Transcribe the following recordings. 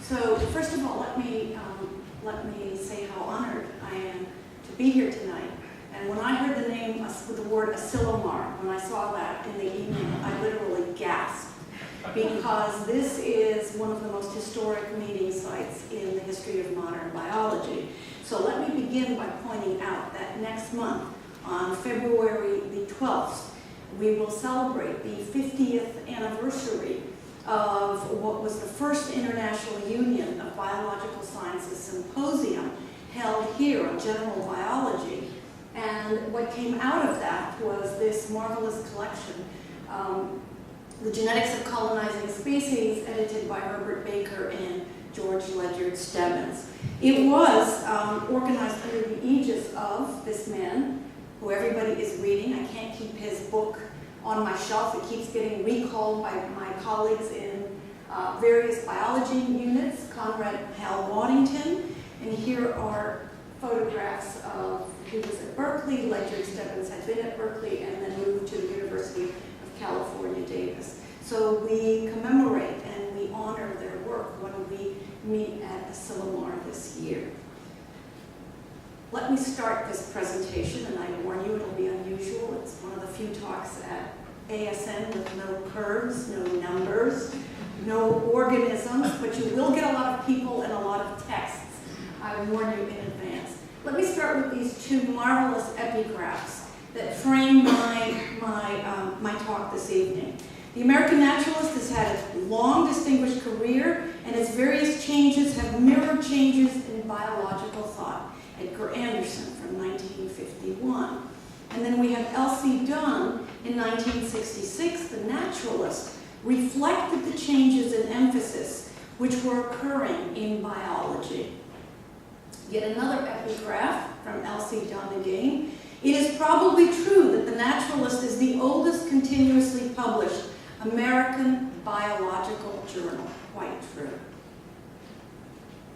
So first of all, let me say how honored I am to be here tonight. And when I heard the name with the word Asilomar, when I saw that in the email, I literally gasped, because this is one of the most historic meeting sites in the history of modern biology. So let me begin by pointing out that next month, on February the 12th, we will celebrate the 50th anniversary of what was the first International Union of Biological Sciences Symposium held here on general biology. And what came out of that was this marvelous collection, The Genetics of Colonizing Species, edited by Herbert Baker and George Ledyard Stebbins. It was organized under the aegis of this man, who everybody is reading. I can't keep his book on my shelf. It keeps getting recalled by my colleagues in various biology units, Conrad Hal Waddington. And here are photographs of, he was at Berkeley, Ledyard Stebbins had been at Berkeley, and then moved to the University of California, Davis. So we commemorate and we honor their work when we meet at Asilomar this year. Let me start this presentation, and I warn you it'll be unusual. It's one of the few talks at ASN with no curves, no numbers, no organisms, but you will get a lot of people and a lot of texts. I warn you in advance. Let me start with these two marvelous epigraphs that frame my talk this evening. The American naturalist has had a long, distinguished career, and its various changes have mirrored changes in biological thought. Edgar Anderson from 1951. And then we have L.C. Dunn in 1966, the naturalist, reflected the changes in emphasis which were occurring in biology. Yet another epigraph from L.C. Dunn again. It is probably true that the naturalist is the oldest continuously published American biological journal. Quite true.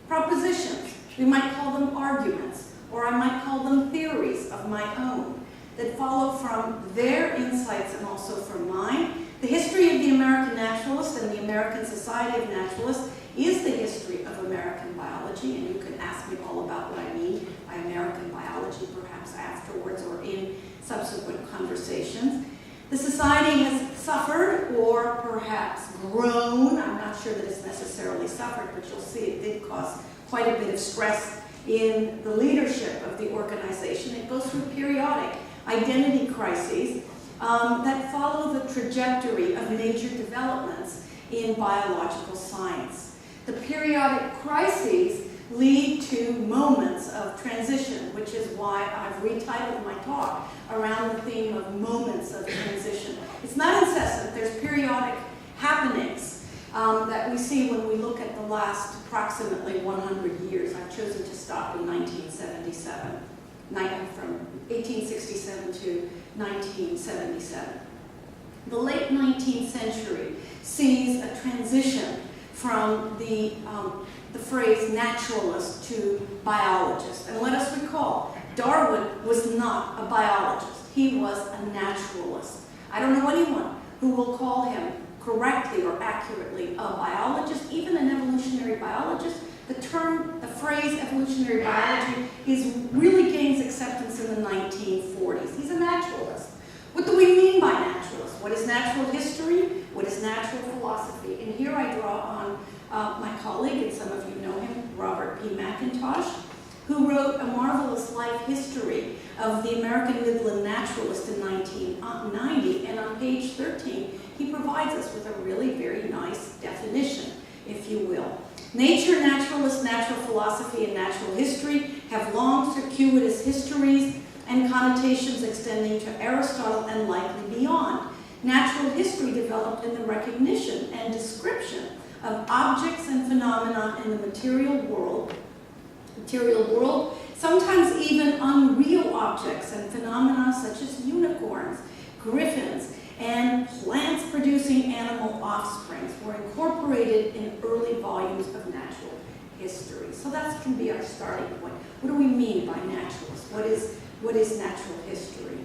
Propositions. We might call them arguments, or I might call them theories of my own that follow from their insights and also from mine. The history of the American naturalist and the American Society of Naturalists is the history of American biology, and you can ask me all about what I mean by American biology perhaps afterwards or in subsequent conversations. The society has suffered or perhaps grown. I'm not sure that it's necessarily suffered, but you'll see it did cause quite a bit of stress in the leadership of the organization. It goes through periodic identity crises that follow the trajectory of major developments in biological science. The periodic crises lead to moments of transition, which is why I've retitled my talk around the theme of moments of transition. It's not incessant. There's periodic happenings that we see when we look at the last approximately 100 years. I've chosen to stop in 1977, from 1867 to 1977. The late 19th century sees a transition from the phrase naturalist to biologist. And let us recall, Darwin was not a biologist. He was a naturalist. I don't know anyone who will call him correctly or accurately a biologist, even an evolutionary biologist. The phrase evolutionary biology really gains acceptance in the 1940s. He's a naturalist. What do we mean by naturalist? What is natural history? What is natural philosophy? And here I draw on my colleague, and some of you know him, Robert P. McIntosh, who wrote a marvelous life history of the American Midland naturalist in 1990. And on page 13, he provides us with a really very nice definition, if you will. Nature, naturalist, natural philosophy, and natural history have long circuitous histories and connotations extending to Aristotle and likely beyond. Natural history developed in the recognition and description of objects and phenomena in the material world, sometimes even unreal objects and phenomena such as unicorns, griffins, and plants-producing animal offsprings were incorporated in early volumes of natural history. So that can be our starting point. What do we mean by naturalist? What is natural history?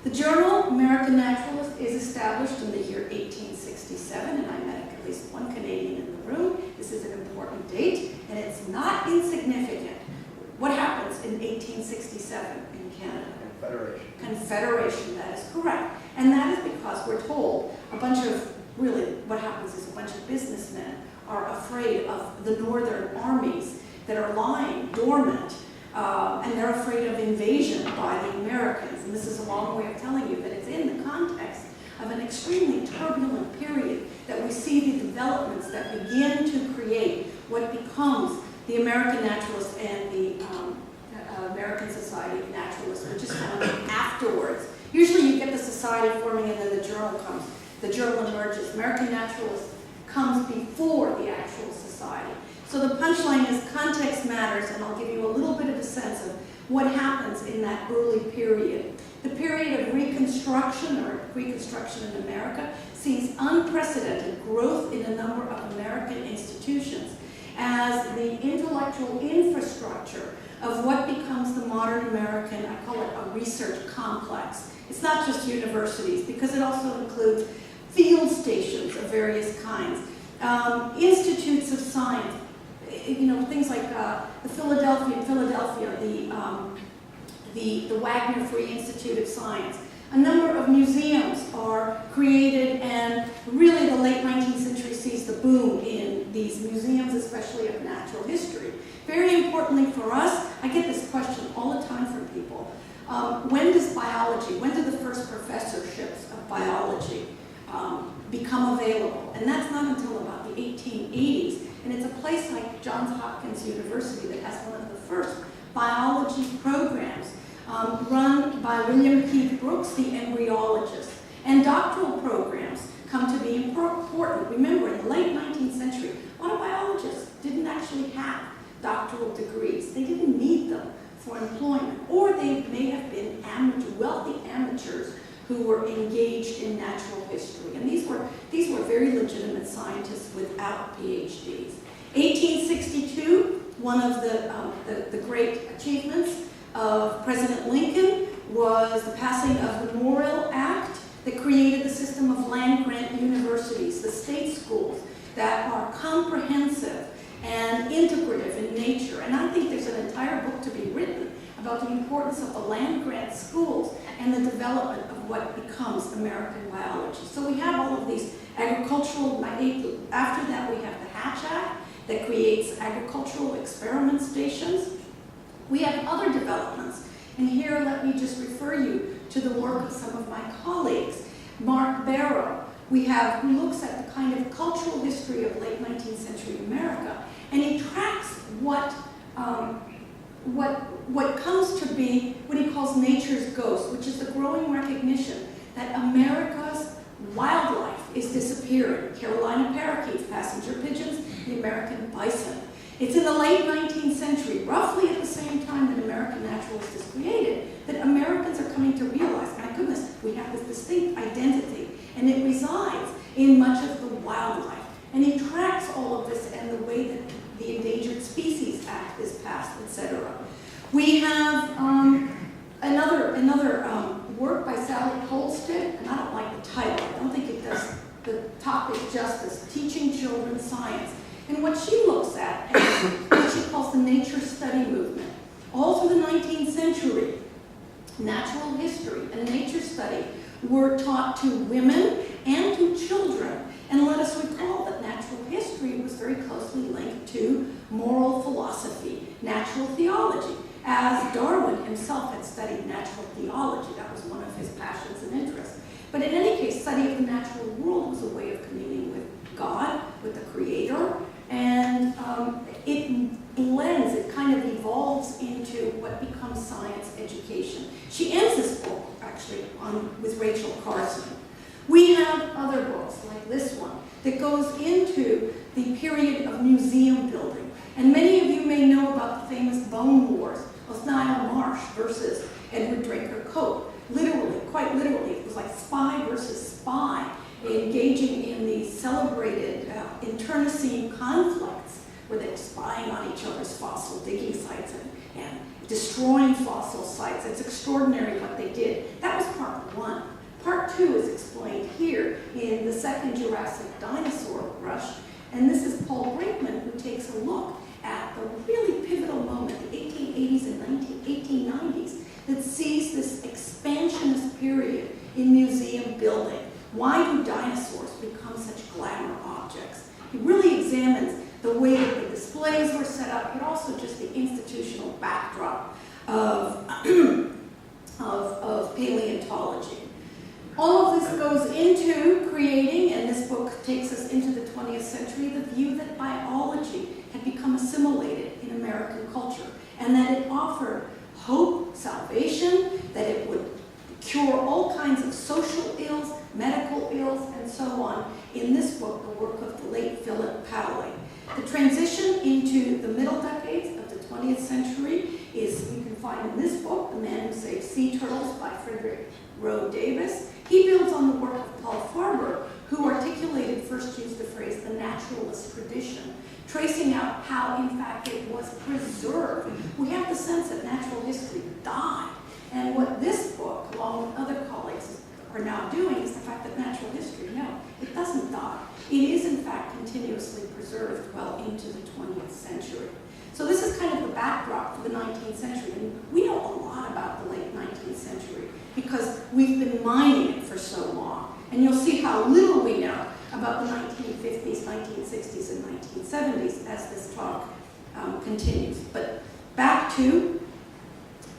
The journal American Naturalist is established in the year 1867, and I met at least one Canadian in the room. This is an important it's not insignificant what happens in 1867 in Canada. Confederation, that is correct. And that is because we're told a bunch of, really what happens is a bunch of businessmen are afraid of the northern armies that are lying dormant, and they're afraid of invasion by the Americans. And this is a long way of telling you that it's in the context of an extremely turbulent period that we see the developments that begin to create what becomes the American Naturalist and the American Society of Naturalists, which is founded afterwards. Usually you get the society forming and then the journal comes. The journal emerges. American Naturalist comes before the actual society. So the punchline is context matters, and I'll give you a little bit of a sense of what happens in that early period. The period of Reconstruction, or Reconstruction in America, sees unprecedented growth in a number of American institutions as the intellectual infrastructure of what becomes the modern American, I call it a research complex. It's not just universities, because it also includes field stations of various kinds, institutes of science, things like the Philadelphia, the Wagner Free Institute of Science. A number of museums are created, and really the late 19th century sees the boom in these museums, especially of natural history. Very importantly for us, I get this question all the time from people. When do the first professorships of biology become available? And that's not until about the 1880s. And it's a place like Johns Hopkins University that has one of the first biology programs run by William P. Brooks, the embryologist. And doctoral programs come to be important. Remember, in the late 19th century, a lot of biologists didn't actually have doctoral degrees. They didn't need them for employment. Or they may have been wealthy amateurs who were engaged in natural history. And these were very legitimate scientists without PhDs. 1862, one of the great achievements of President Lincoln was the passing of the Morrill Act that created the system of land-grant universities, the state schools that are comprehensive and integrative in nature. And I think there's an entire book to be written about the importance of the land-grant schools and the development of what becomes American biology. So we have all of these agricultural, after that we have the Hatch Act that creates agricultural experiment stations. We have other developments, and here let me just refer you to the work of some of my colleagues. Mark Barrow, who looks at the kind of cultural history of late 19th century America, and he tracks what comes to be what he calls nature's ghost, which is the growing recognition that America's wildlife is disappearing. Carolina parakeets, passenger pigeons, the American bison. It's in the late 19th century, roughly at the same time that American Naturalist is created, that Americans are coming to realize, my goodness, we have this distinct identity, and it resides in much of the wildlife. And he tracks all of this and the way that the Endangered Species Act is passed, etc. We have another work by Sally Kolstad, and I don't like the title. I don't think it does the topic justice, Teaching Children Science. And what she looks at is what she calls the nature study movement. All through the 19th century, natural history and nature study were taught to women and to children. And let us recall that natural history was very closely linked to moral philosophy, natural theology, as Darwin himself had studied natural theology. That was one of his passions and interests. But in any case, study of the natural world was a way of communing with God, with the Creator, and it blends, it kind of evolves into what becomes science education. She ends this book, actually, with Rachel Carson. We have other books, like this one, that goes into the period of museum building. And many of you may know about the famous Bone Wars, Asilomar Marsh versus Edward Draker Cope. Literally, quite literally, it was like spy versus spy, engaging in these celebrated internecine conflicts where they were spying on each other's fossil digging sites and destroying fossil sites. It's extraordinary what they did. That was part one. Part two is explained here in the second Jurassic dinosaur rush, and this is Paul Brinkman, who takes a look at the really pivotal moment, the 1880s and 1890s, that sees this expansionist period in museum building. Why do dinosaurs become such glamour objects? He really examines the way that the displays were set up, but also just the institutional backdrop of paleontology. All of this goes into creating, and this book takes us into the 20th century, the view that biology had become assimilated in American culture, and that it offered hope, salvation, that it would cure all kinds of social ills, medical ills, and so on. In this book, the work of the late Philip Powley. The transition into the middle decades of the 20th century is, you can find in this book, The Man Who Saved Sea Turtles by Frederick Rowe Davis. He builds on the work of Paul Farber, who first used the phrase the naturalist tradition, tracing out how, in fact, it was preserved. We have the sense that natural history died. And what this book, along with other colleagues, are now doing is the fact that natural history, no, it doesn't die. It is, in fact, continuously preserved well into the 20th century. So this is kind of the backdrop for the 19th century. And we know a lot about the late 19th century because we've been mining it for so long. And you'll see how little we know about the 1950s, 1960s, and 1970s as this talk continues. But back to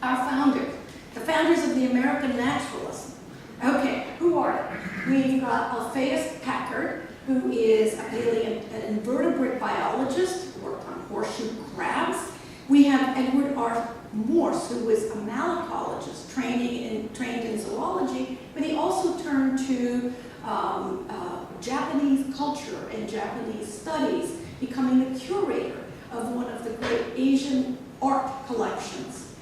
our founders, the founders of the American naturalism. Okay, who are they? We've got Alpheus Packard, who is an invertebrate biologist who worked on horseshoe crabs. We have Edward R. Morse, who was a malacologist trained in zoology, but he also turned to Japanese culture and Japanese studies, becoming the curator of one of the great Asian art collections.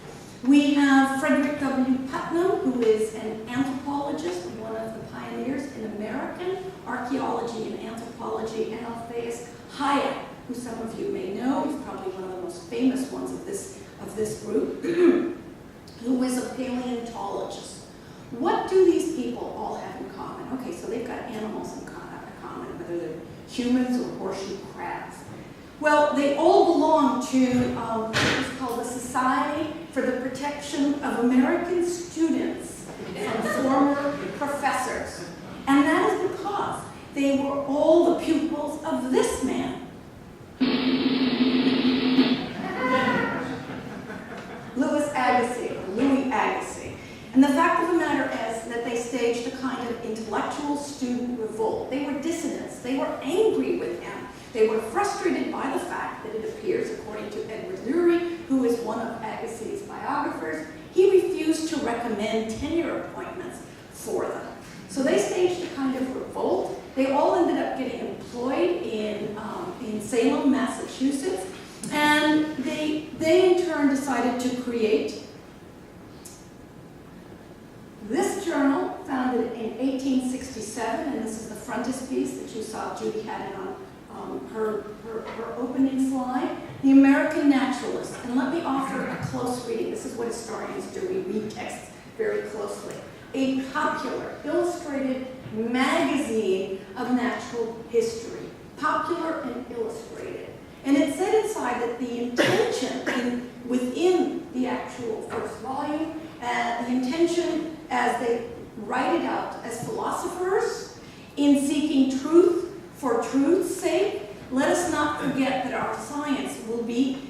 We have Frederick W. Putnam, who is an anthropologist and one of the pioneers in American archaeology and anthropology, and Alpheus Hyatt, who some of you may know. He's probably one of the most famous ones of this group, who is a paleontologist. What do these people all have in common? Okay, so they've got animals in common, whether they're humans or horseshoe crabs. Well, they all belong to what is called the Society for the Protection of American Students from Former Professors. And that is because they were all the pupils of this man. Louis Agassiz. And the fact of the matter is that they staged a kind of intellectual student revolt. They were dissidents. They were angry with him. They were frustrated by the fact that it appears, according to Edward Lurie, who is one of Agassiz's biographers, he refused to recommend tenure appointments for them. So they staged a kind of revolt. They all ended up getting employed in Salem, Massachusetts, and they in turn decided to create this journal, founded in 1867, and this is the frontispiece that you saw Judy had it on her opening slide, The American Naturalist. And let me offer a close reading. This is what historians do. We read texts very closely. A popular, illustrated magazine of natural history. Popular and illustrated. And it said inside that the intention within the actual first volume, the intention as they write it out as philosophers in seeking truth for truth's sake, let us not forget that our science will be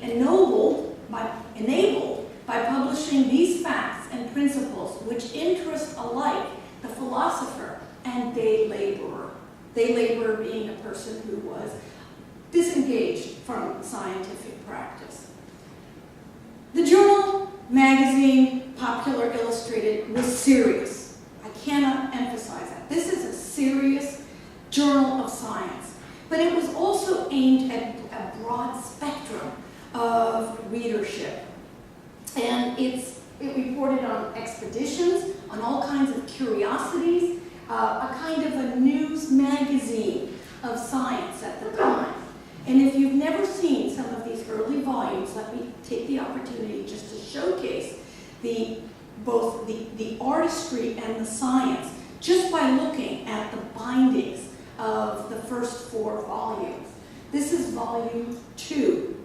enabled by publishing these facts and principles which interest alike the philosopher and day laborer. Day laborer being a person who was disengaged from scientific practice. The journal, magazine, Popular Illustrated, was serious. I cannot emphasize that. This is a serious journal of science. But it was also aimed at a broad spectrum of readership. And it reported on expeditions, on all kinds of curiosities, a kind of a news magazine of science at the time. And if you've never seen some of these early volumes, let me take the opportunity just to showcase both the artistry and the science just by looking at the bindings of the first 4 volumes. This is volume 2.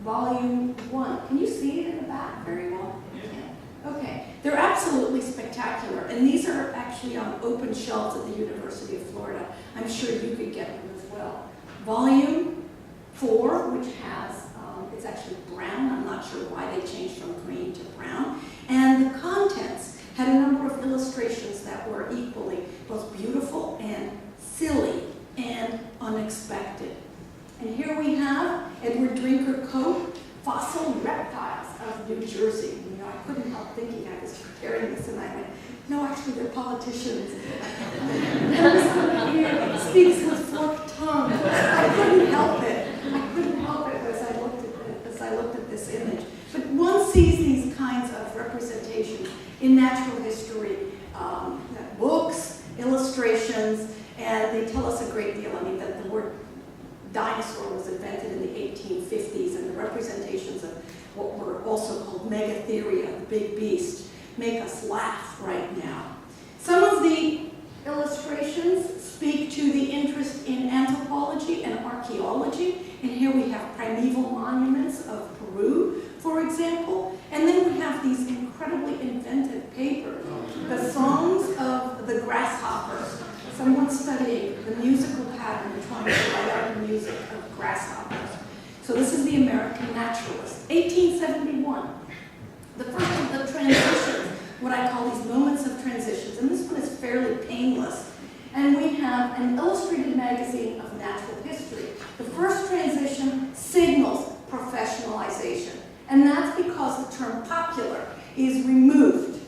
Volume 1. Can you see it in the back very well? Yeah. Okay. They're absolutely spectacular. And these are actually on open shelves at the University of Florida. I'm sure you could get them as well. Volume 4, which has, it's actually brown. I'm not sure why they changed from green to brown. And the contents had a number of illustrations that were equally both beautiful and silly and unexpected. And here we have Edward Drinker Cope, Fossil Reptiles of New Jersey. You know, I couldn't help thinking, I was preparing this and I went, no, actually they're politicians. Here speaks with forked tongue. I couldn't help it. I couldn't help it as I looked at this image. But one sees these kinds of representations in natural history, books, illustrations, and they tell us a great deal. I mean, that the word dinosaur was invented in the 1850s, and the representations of what were also called megatheria, the big beast, make us laugh right now. Some of the illustrations speak to the interest in anthropology and archaeology, and here we have primeval monuments of Peru, for example, and then we have these incredibly inventive papers, the songs of the grasshoppers. Someone studying the musical pattern and trying to write out the music of grasshoppers. So this is the American Naturalist. 1871, the first of the transitions, what I call these moments of transitions, and this one is fairly painless. And we have an illustrated magazine of natural history. The first transition signals professionalization, and that's because the term popular is removed.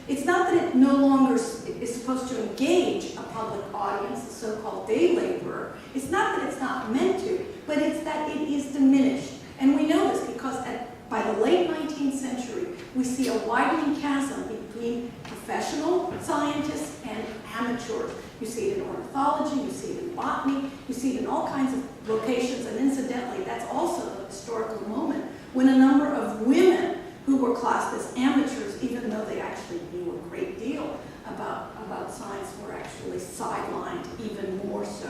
It's not that it no longer is supposed to engage a public audience, the so-called day laborer. It's not that it's not meant to, but it's that it is diminished. And we know this because by the late 19th century, we see a widening chasm between professional scientists and amateurs. You see it in ornithology, you see it in botany, you see it in all kinds of locations, and incidentally, that's also a historical moment when a number of women who were classed as amateurs, even though they actually knew a great deal about science, were actually sidelined even more so.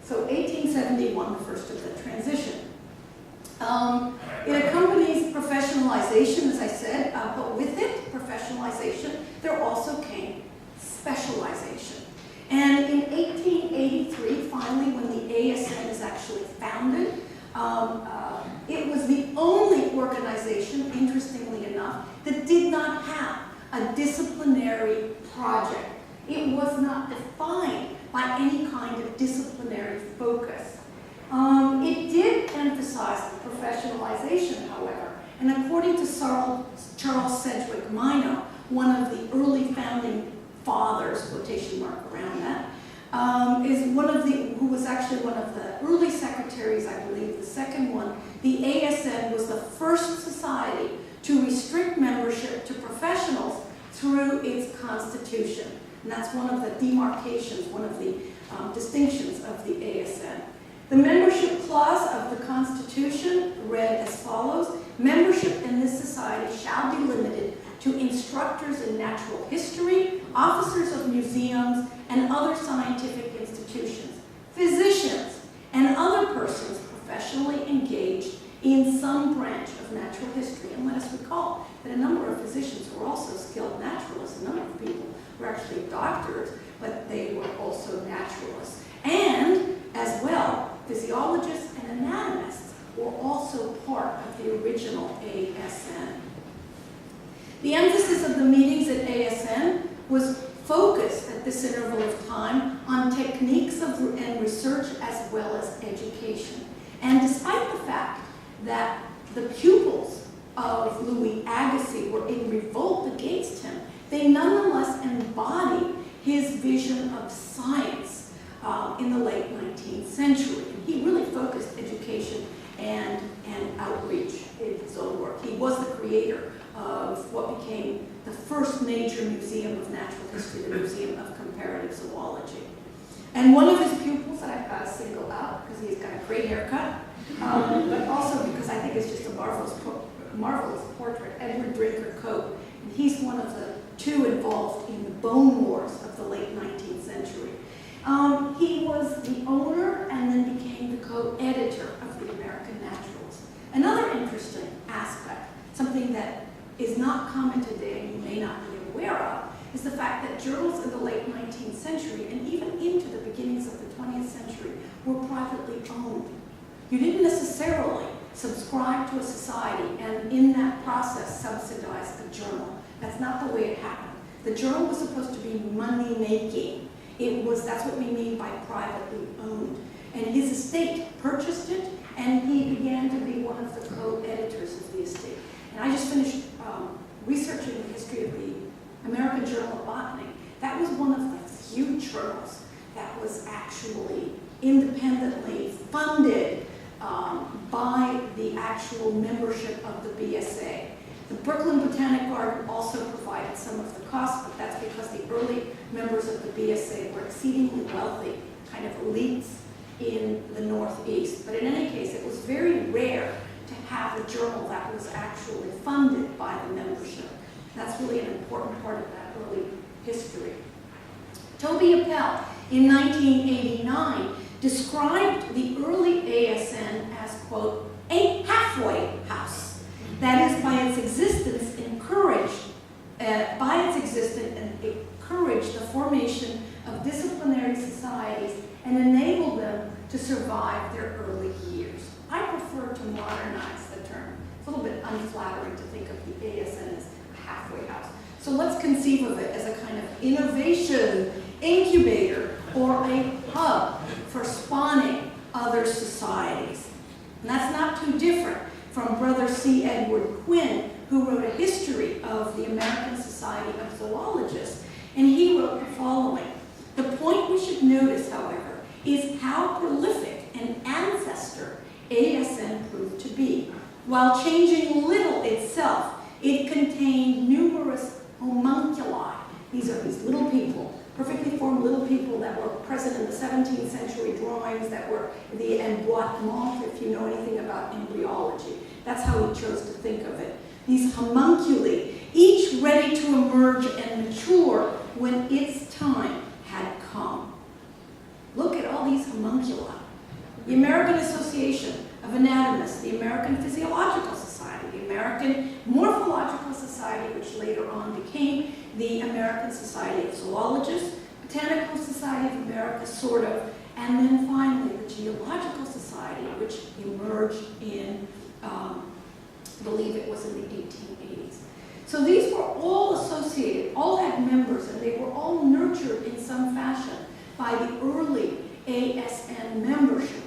So 1871, the first of the transition. It accompanies professionalization, as I said, but with it, professionalization, there also came specialization. And in 1883, finally, when the ASN is actually founded, it was the only organization, interestingly enough, that did not have a disciplinary project. It was not defined by any kind of disciplinary focus. It did emphasize professionalization, however, and according to Charles Sedgwick Minot, one of the early founding fathers, quotation mark around that, who was actually one of the early secretaries, I believe, the second one. The ASN was the first society to restrict membership to professionals through its constitution. And that's one of the demarcations, one of the distinctions of the ASN. The membership clause of the Constitution read as follows: membership in this society shall be limited to instructors in natural history, officers of museums, and other scientific institutions, physicians, and other persons professionally engaged in some branch of natural history. And let us recall that a number of physicians were also skilled naturalists. A number of people were actually doctors, but they were also naturalists. And, as well, physiologists and anatomists were also part of the original ASN. The emphasis of the meetings at ASN was focused at this interval of time on techniques and research as well as education. And despite the fact that the pupils of Louis Agassiz were in revolt against him, they nonetheless embodied his vision of science in the late 19th century. He really focused education and outreach in his own work. He was the creator of what became the first major museum of natural history, the Museum of Comparative Zoology. And one of his pupils that I've got to single out, because he's got a great haircut, but also because I think it's just a marvelous portrait, Edward Drinker Cope. And he's one of the two involved in the bone wars of the late 19th century. He is not common today and you may not be aware of is the fact that journals in the late 19th century and even into the beginnings of the 20th century were privately owned. You didn't necessarily subscribe to a society and in that process subsidize a journal. That's not the way it happened. The journal was supposed to be money-making. That's what we mean by privately owned. And his estate purchased it, and he began to be one of the co-editors of the estate. And I just finished researching the history of the American Journal of Botany. That was one of the few journals that was actually independently funded by the actual membership of the BSA. The Brooklyn Botanic Garden also provided some of the costs, but that's because the early members of the BSA were exceedingly wealthy, kind of elites in the Northeast. But in any case, it was very rare to have a journal that was actually funded by the membership. That's really an important part of that early history. Toby Appel, in 1989, described the early ASN as, quote, a halfway house. That is, by its existence, encouraged the formation of disciplinary societies and enabled them to survive their early years. I prefer to modernize the term. It's a little bit unflattering to think of the ASN as a halfway house. So let's conceive of it as a kind of innovation incubator or a hub for spawning other societies. And that's not too different from Brother C. Edward Quinn, who wrote a history of the American Society of Zoologists. And he wrote the following: the point we should notice, however, is how prolific an ancestor ASN proved to be. While changing little itself, it contained numerous homunculi. These are these little people, perfectly formed little people that were present in the 17th century drawings that were the emboîtement, if you know anything about embryology. That's how he chose to think of it. These homunculi, each ready to emerge and mature when its time had come. Look at all these homunculi. The American Association of Anatomists, the American Physiological Society, the American Morphological Society, which later on became the American Society of Zoologists, Botanical Society of America, sort of, and then finally the Geological Society, which emerged in, I believe it was in the 1880s. So these were all associated, all had members, and they were all nurtured in some fashion by the early ASN membership.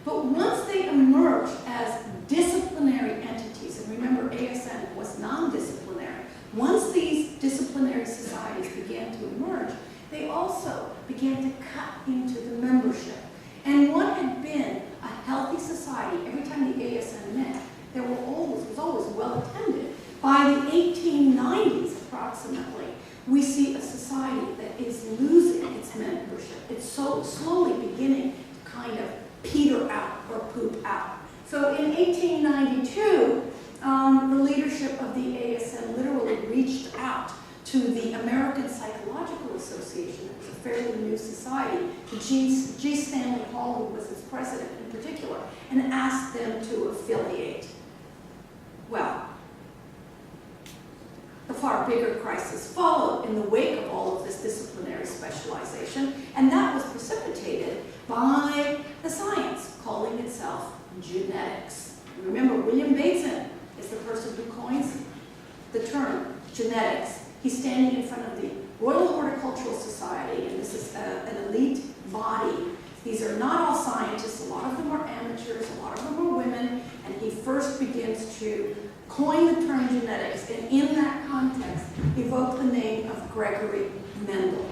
But once they emerged as disciplinary entities, and remember ASN was non-disciplinary, once these disciplinary societies began to emerge, they also began to cut into the membership. And what had been a healthy society, every time the ASN met, was always well attended. By the 1890s, approximately, we see a society that is losing its membership. It's so slowly beginning to kind of peter out or poop out. So in 1892, the leadership of the ASN literally reached out to the American Psychological Association. It was a fairly new society, to G. Stanley Hall, who was its president in particular, and asked them to affiliate. Well, a far bigger crisis followed in the wake of all of this disciplinary specialization, and that was precipitated by the science calling itself genetics. Remember, William Bateson is the person who coins the term genetics. He's standing in front of the Royal Horticultural Society, and this is an elite body. These are not all scientists. A lot of them are amateurs. A lot of them are women. And he first begins to coin the term genetics, and in that context, evoke the name of Gregory Mendel,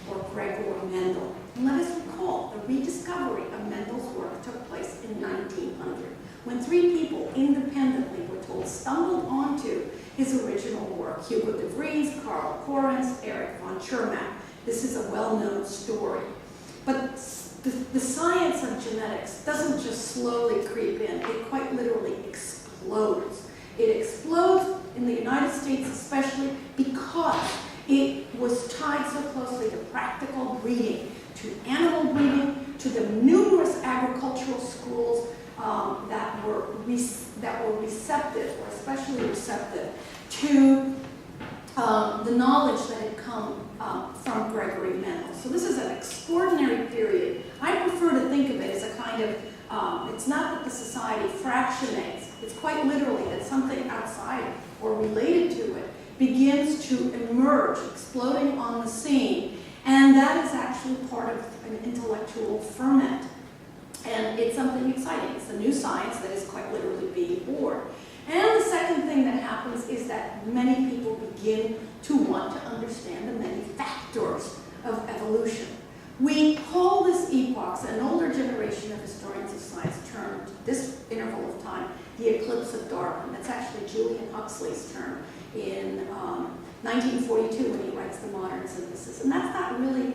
or Gregor Mendel. And let us recall, the rediscovery of Mendel's work took place in 1900, when three people independently, we're told, stumbled onto his original work: Hugo de Vries, Karl Correns, Erich von Chermak. This is a well-known story. But the science of genetics doesn't just slowly creep in, it quite literally explodes. It explodes in the United States especially because it was tied so closely to practical breeding, to animal breeding, to the numerous agricultural schools that were receptive, or especially receptive, to the knowledge that had come from Gregory Mendel. So this is an extraordinary period. I prefer to think of it as a kind of, it's not that the society fractionates, it's quite literally that something outside or related to it begins to emerge, exploding on the scene, and that is actually part of an intellectual ferment. And it's something exciting. It's a new science that is quite literally being born. And the second thing that happens is that many people begin to want to understand the many factors of evolution. We call this epoch, an older generation of historians of science termed this interval of time the eclipse of Darwin. That's actually Julian Huxley's term in 1942 when he writes The Modern Synthesis. And that's not really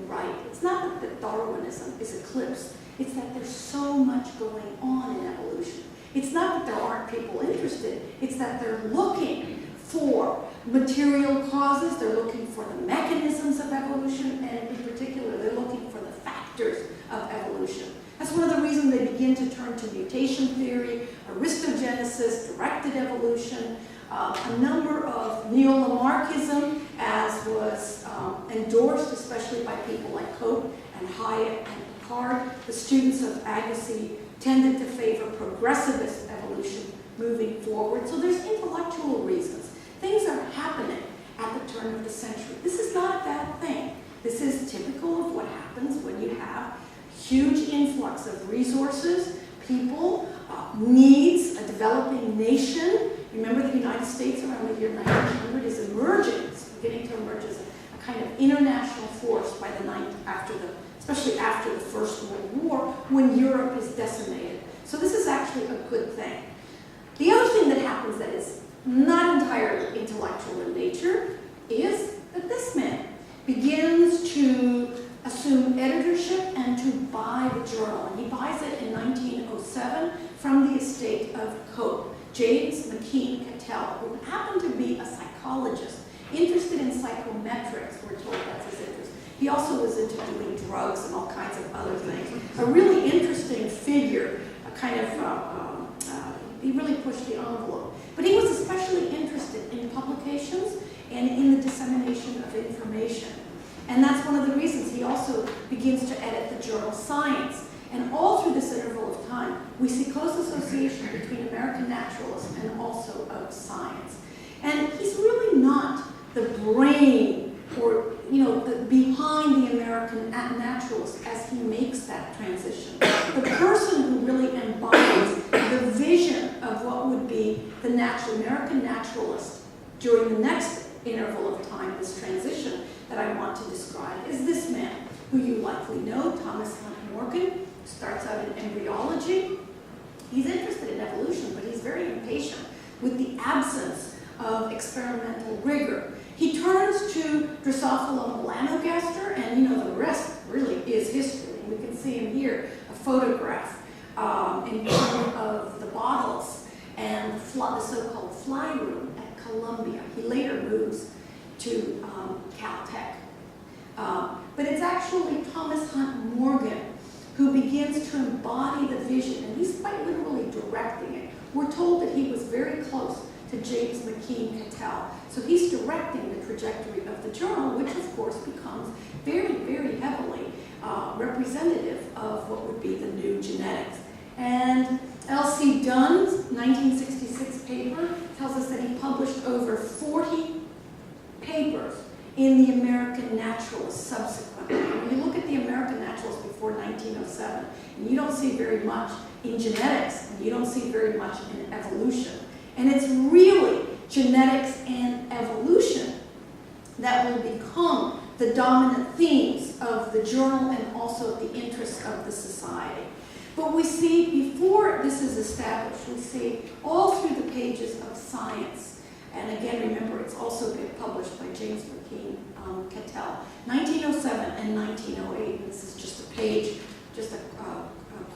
right. It's not that Darwinism is eclipsed. It's that there's so much going on in evolution. It's not that there aren't people interested. It's that they're looking for material causes. They're looking for the mechanisms of evolution. And in particular, they're looking for the factors of evolution. That's one of the reasons they begin to turn to mutation theory, aristogenesis, directed evolution, a number of neo-Lamarckism, as was endorsed especially by people like Cope and Hyatt and Picard. The students of Agassiz tended to favor progressivist evolution moving forward. So there's intellectual reasons. Things are happening at the turn of the century. This is not a bad thing. This is typical of what happens when you have huge influx of resources, people, needs, a developing nation. Remember, the United States around the year 1900 is emerging, it's beginning to emerge as a kind of international force by the especially after the First World War, when Europe is decimated. So this is actually a good thing. The other thing that happens that is not entirely intellectual in nature is that this man begins to assume editorship and to buy the journal. And he buys it in 1907 from the estate of Cope, James McKean Cattell, who happened to be a psychologist, interested in psychometrics. We're told that's his interest. He also was into doing drugs and all kinds of other things. A really interesting figure, a kind of, he really pushed the envelope. But he was especially interested in publications and in the dissemination of information. And that's one of the reasons he also begins to edit the journal Science. And all through this interval of time, we see close association between American naturalists and also of science. And he's really not the brain or, behind the American naturalist as he makes that transition. The person who really embodies the vision of what would be the American naturalist during the next interval of time, this transition that I want to describe, is this man, who you likely know, Thomas Hunt Morgan, starts out in embryology. He's interested in evolution, but he's very impatient with the absence of experimental rigor. He turns to Drosophila melanogaster, and the rest really is history. We can see him here, a photograph in one of the bottles and the so-called fly room at Columbia. He later moves to Caltech. But it's actually Thomas Hunt Morgan who begins to embody the vision, and he's quite literally directing it. We're told that he was very close to James McKean Cattell. So he's directing the trajectory of the journal, which of course becomes very, very heavily representative of what would be the new genetics. And L.C. Dunn's 1966 paper tells us that he published over 40 papers in the American Naturalist subsequently. When you look at the American Naturalist before 1907, and you don't see very much in genetics, and you don't see very much in evolution. And it's really genetics and evolution that will become the dominant themes of the journal and also the interests of the society. But we see, before this is established, we see all through the pages of Science. And again, remember, it's also been published by James McKean Cattell, 1907 and 1908. This is just a page, just a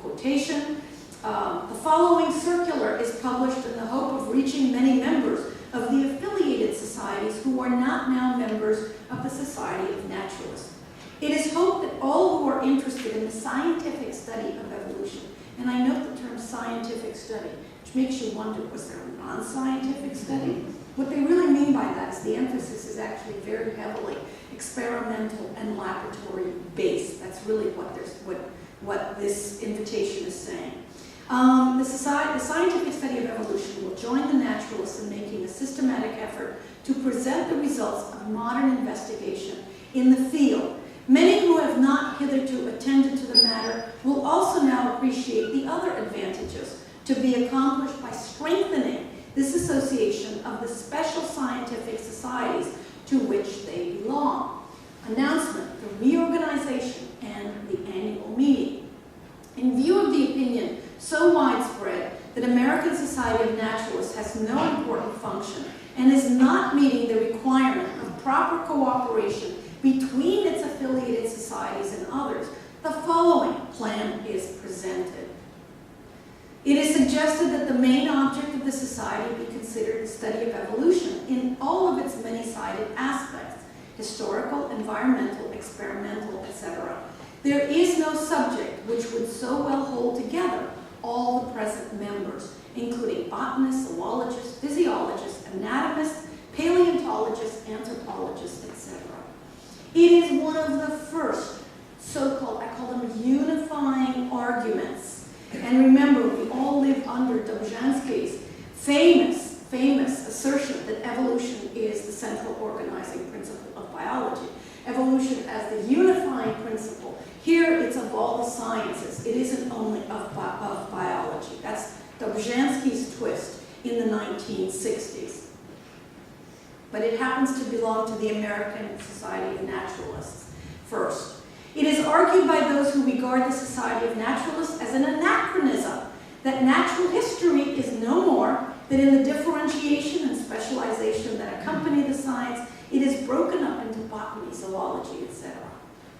quotation. The following circular is published in the hope of reaching many members of the affiliated societies who are not now members of the Society of Naturalists. It is hoped that all who are interested in the scientific study of evolution And I note the term scientific study, which makes you wonder, was there a non-scientific study? What they really mean by that is the emphasis is actually very heavily experimental and laboratory based. That's really what this invitation is saying. The scientific study of evolution will join the naturalists in making a systematic effort to present the results of modern investigation in the field. Many who have not hitherto attended to the matter will also now appreciate the other advantages to be accomplished by strengthening this association of the special scientific societies to which they belong. Announcement, the reorganization, and the annual meeting. In view of the opinion so widespread that American Society of Naturalists has no important function and is not meeting the requirement of proper cooperation between its affiliated societies and others, the following plan is presented. It is suggested that the main object of the society be considered the study of evolution in all of its many-sided aspects, historical, environmental, experimental, etc. There is no subject which would so well hold together all the present members, including botanists, zoologists, physiologists, anatomists, paleontologists, anthropologists, etc. It is one of the first so-called, I call them unifying arguments. And remember, we all live under Dobzhansky's famous assertion that evolution is the central organizing principle of biology. Evolution as the unifying principle. Here it's of all the sciences. It isn't only of biology. That's Dobzhansky's twist in the 1960s. But it happens to belong to the American Society of Naturalists first. It is argued by those who regard the Society of Naturalists as an anachronism, that natural history is no more than in the differentiation and specialization that accompany the science. It is broken up into botany, zoology, etc.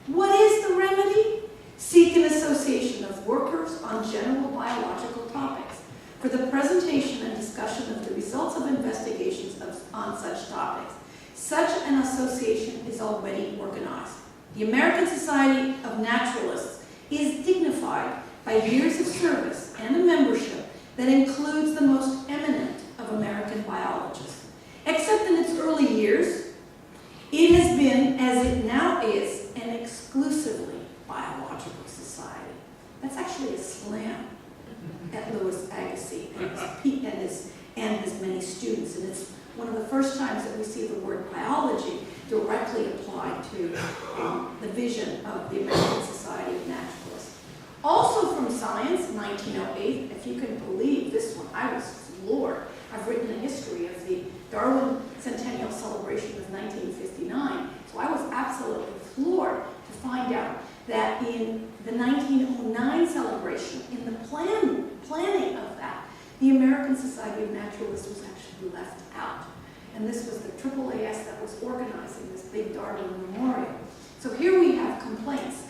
What is the remedy? Seek an association of workers on general biological topics for the presentation and discussion of the results of investigations on such topics. Such an association is already organized. The American Society of Naturalists is dignified by years of service and a membership that includes the most eminent of American biologists. Except in its early years, it has been, as it now is, an exclusively biological society. That's actually a slam at Louis Agassiz and his many students, and it's one of the first times that we see the word biology directly applied to the vision of the American Society of Naturalists. Also from Science, 1908, if you can believe this one, I was floored. I've written a history of the Darwin Centennial Celebration of 1959, so I was absolutely floored to find out that in the 1909 celebration, in the planning of that, the American Society of Naturalists was actually left out. And this was the AAAS that was organizing this big Darwin memorial. So here we have complaints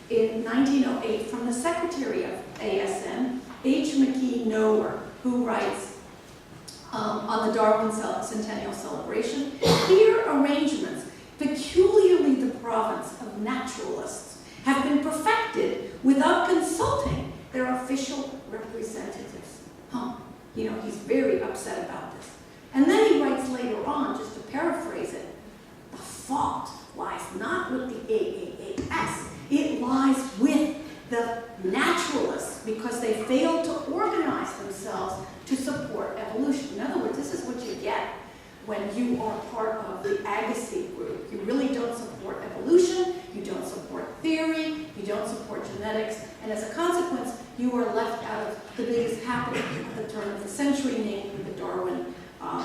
in 1908 from the secretary of ASN, H. McKee Noer, who writes on the Darwin Centennial Celebration, here arrangements, peculiarly the province of naturalists, have been perfected without consulting their official representatives. You know, he's very upset about this. And then he writes later on, just to paraphrase it, the fault lies not with the AAAS, it lies with the naturalists because they failed to organize themselves to support evolution. In other words, this is what you get when you are part of the Agassiz group. You really don't support evolution, you don't support theory, you don't support genetics, and as a consequence, you are left out of the biggest happening at the turn of the century, namely the Darwin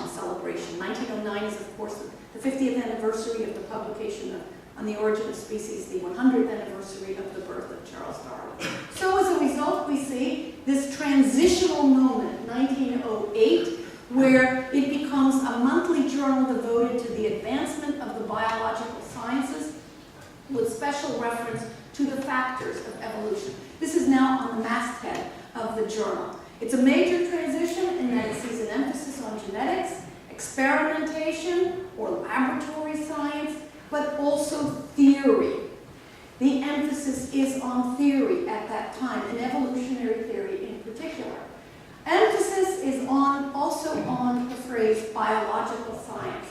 celebration. 1909 is, of course, the 50th anniversary of the publication of On the Origin of Species, the 100th anniversary of the birth of Charles Darwin. So as a result, we see this transitional moment, 1908, where it becomes a monthly journal devoted to the advancement of the biological sciences with special reference to the factors of evolution. This is now on the masthead of the journal. It's a major transition in that it sees an emphasis on genetics, experimentation, or laboratory science, but also theory. The emphasis is on theory at that time, and evolutionary theory in particular. Emphasis is also on the phrase biological science.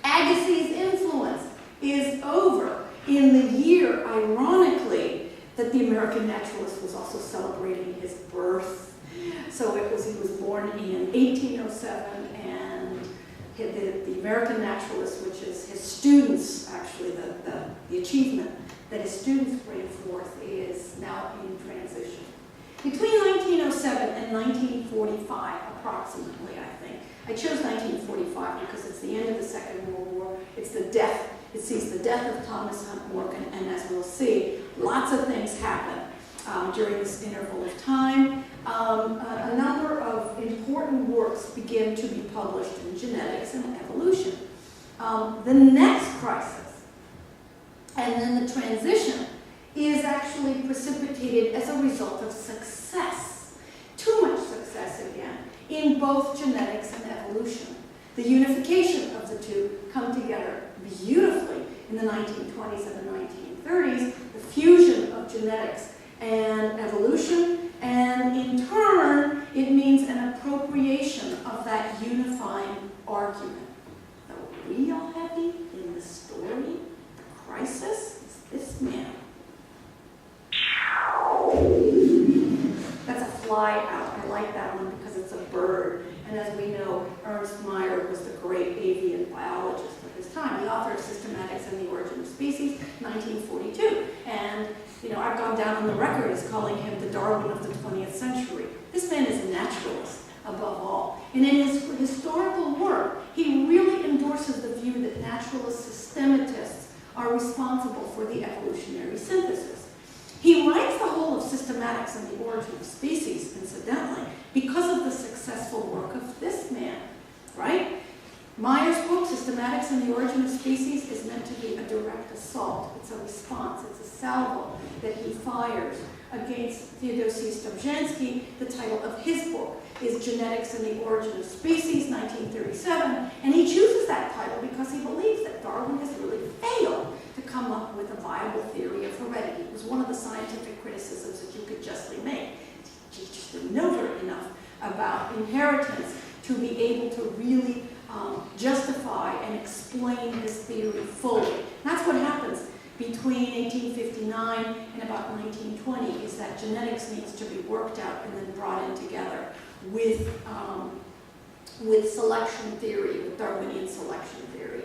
Agassiz's influence is over in the year, ironically, that the American naturalist was also celebrating his birth. So he was born in 1807, and the American naturalist, which is his students, actually, the achievement that his students bring forth is now in transition. Between 1907 and 1945, approximately, I think. I chose 1945 because it's the end of the Second World War. It's the death. It sees the death of Thomas Hunt Morgan, and as we'll see, lots of things happen during this interval of time. A number of important works begin to be published in genetics and evolution. The next crisis, and then the transition, is actually precipitated as a result of success. Too much success again, in both genetics and evolution. The unification of the two come together beautifully in the 1920s and the 1930s, the fusion of genetics and evolution, and in turn, it means an appropriation of that unifying argument. The real heavy in the story, the crisis, is this man. That's a fly out. I like that one because it's a bird. And as we know, Ernst Mayr was the great avian biologist of his time. The author of Systematics and the Origin of Species, 1942. And, I've gone down on the record as calling him the Darwin of the 20th century. This man is a naturalist, above all. And in his historical work, he really endorses the view that naturalist systematists are responsible for the evolutionary synthesis. He writes the whole of Systematics and the Origin of Species, incidentally, because of the successful work of this man, right? Mayer's book, Systematics and the Origin of Species, is meant to be a direct assault. It's a response. It's a salvo that he fires against Theodosi Stabzhansky. The title of his book is Genetics and the Origin of Species, 1937, and he chooses that title because he believes that Darwin has really failed to come up with a viable theory of heredity. It was one of the scientific criticisms that you could justly make. He just didn't know very enough about inheritance to be able to really justify and explain his theory fully. And that's what happens between 1859 and about 1920, is that genetics needs to be worked out and then brought in together with selection theory, with Darwinian selection theory.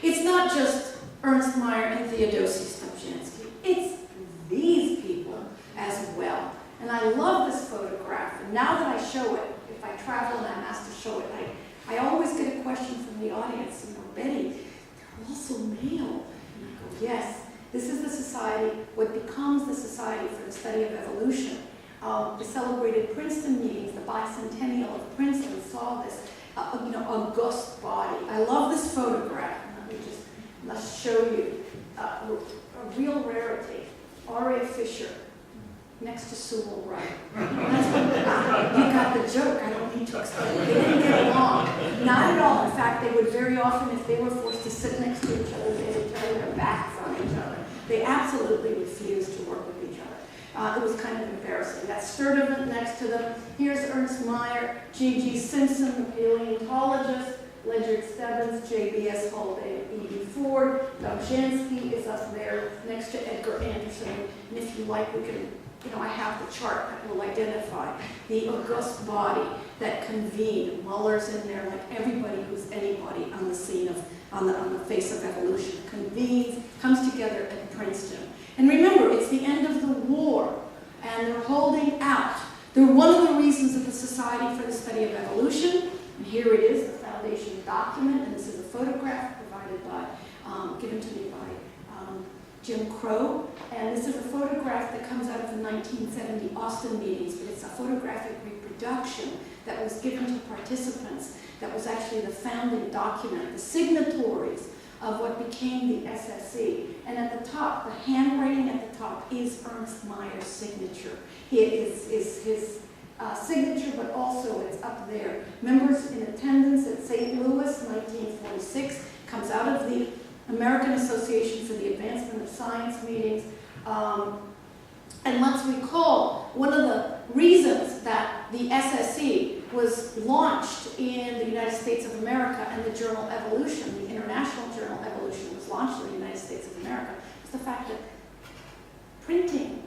It's not just Ernst Mayr and Theodosi Stabzhansky. It's these people as well. And I love this photograph. And now that I show it, if I travel and I'm asked to show it, I always get a question from the audience, Betty, they're also male. And I go, yes, this is the society, what becomes the Society for the Study of Evolution. The celebrated Princeton meetings, the bicentennial of Princeton, saw this, august body. I love this photograph. Let's show you a real rarity. R.A. Fisher, next to Sewell Wright. You got the joke. I don't need to explain. They didn't get along. Not at all. In fact, they would very often, if they were forced to sit next to each other, they would turn their back from each other. They absolutely refused to work with each other. It was kind of embarrassing. That's Sturdivant next to them. Here's Ernst Mayr, G.G. Simpson, the paleontologist, Ledyard Stebbins, J.B.S. Haldane, E.B. Ford. Dobzhansky is up there next to Edgar Anderson. And if you like, we can, I have the chart that will identify the august body that convened. Muller's in there, like everybody who's anybody on the scene of, on the face of evolution, convenes, comes together at Princeton. And remember, it's the end of the war, and they're holding out. They're one of the reasons of the Society for the Study of Evolution. And here it is, the foundation document, and this is a photograph provided by, given to me by Jim Crow. And this is a photograph that comes out of the 1970 Austin meetings, but it's a photographic reproduction that was given to participants that was actually the founding document, the signatories of what became the SSE. And at the top, the handwriting at the top is Ernst Mayer's signature. It is his signature, but also it's up there. Members in attendance at St. Louis, 1946, comes out of the American Association for the Advancement of Science meetings. And let's recall, one of the reasons that the SSE was launched in the United States of America and the journal Evolution, the International Journal Evolution was launched in the United States of America, was the fact that printing